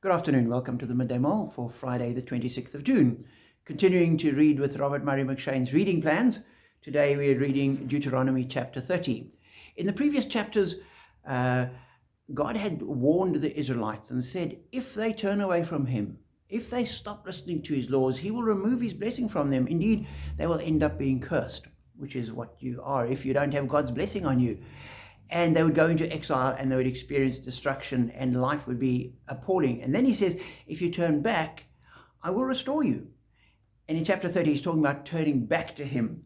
Good afternoon. Welcome to the Midday Mull for Friday, the 26th of June. Continuing to read with Robert Murray McShane's reading plans. Today we are reading Deuteronomy chapter 30. In the previous chapters, God had warned the Israelites and said, if they turn away from him, if they stop listening to his laws, he will remove his blessing from them. Indeed, they will end up being cursed, which is what you are if you don't have God's blessing on you. And they would go into exile and they would experience destruction and life would be appalling. And then he says, if you turn back, I will restore you. And in chapter 30, he's talking about turning back to him.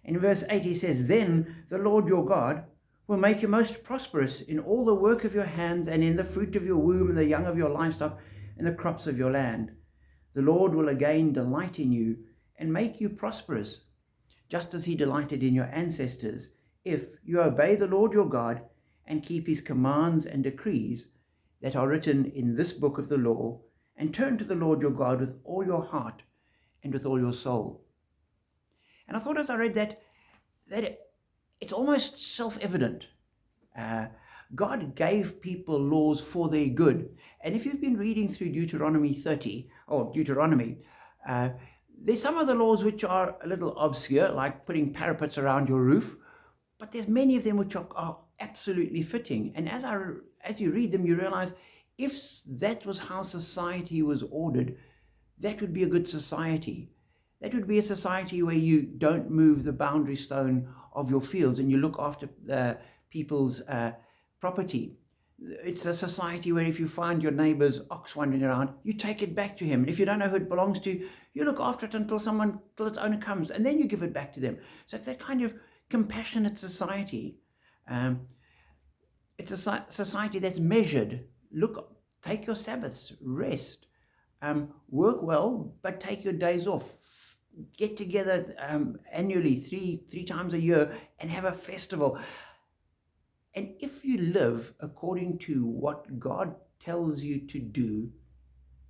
In verse 8, he says, then the Lord your God will make you most prosperous in all the work of your hands and in the fruit of your womb and the young of your livestock and the crops of your land. The Lord will again delight in you and make you prosperous, just as he delighted in your ancestors, if you obey the Lord your God and keep his commands and decrees that are written in this book of the law, and turn to the Lord your God with all your heart and with all your soul. And I thought as I read that it's almost self-evident. God gave people laws for their good. And if you've been reading through Deuteronomy 30, or Deuteronomy, there's some of the laws which are a little obscure, like putting parapets around your roof, but there's many of them which are absolutely fitting. And as you read them, you realize if that was how society was ordered, that would be a good society. That would be a society where you don't move the boundary stone of your fields and you look after people's property. It's a society where if you find your neighbor's ox wandering around, you take it back to him. And if you don't know who it belongs to, you look after it until its owner comes, and then you give it back to them. So it's that kind of compassionate society. It's a society that's measured. Look, take your Sabbaths, rest, work well, but take your days off. Get together annually, three times a year, and have a festival. And if you live according to what God tells you to do,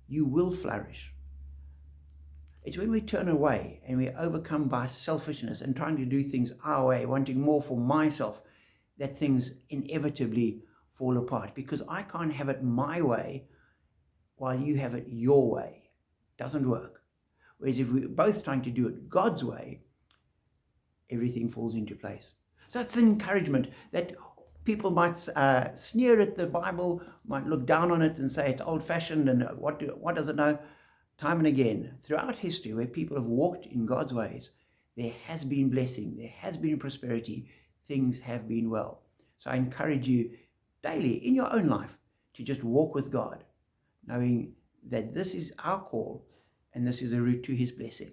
you will flourish. It's when we turn away and we're overcome by selfishness and trying to do things our way, wanting more for myself, that things inevitably fall apart, because I can't have it my way while you have it your way. It doesn't work. Whereas if we're both trying to do it God's way, everything falls into place. So it's an encouragement that people might sneer at the Bible, might look down on it and say it's old-fashioned and what does it know? Time and again, throughout history, where people have walked in God's ways, there has been blessing, there has been prosperity, things have been well. So I encourage you daily in your own life to just walk with God, knowing that this is our call and this is a route to his blessing.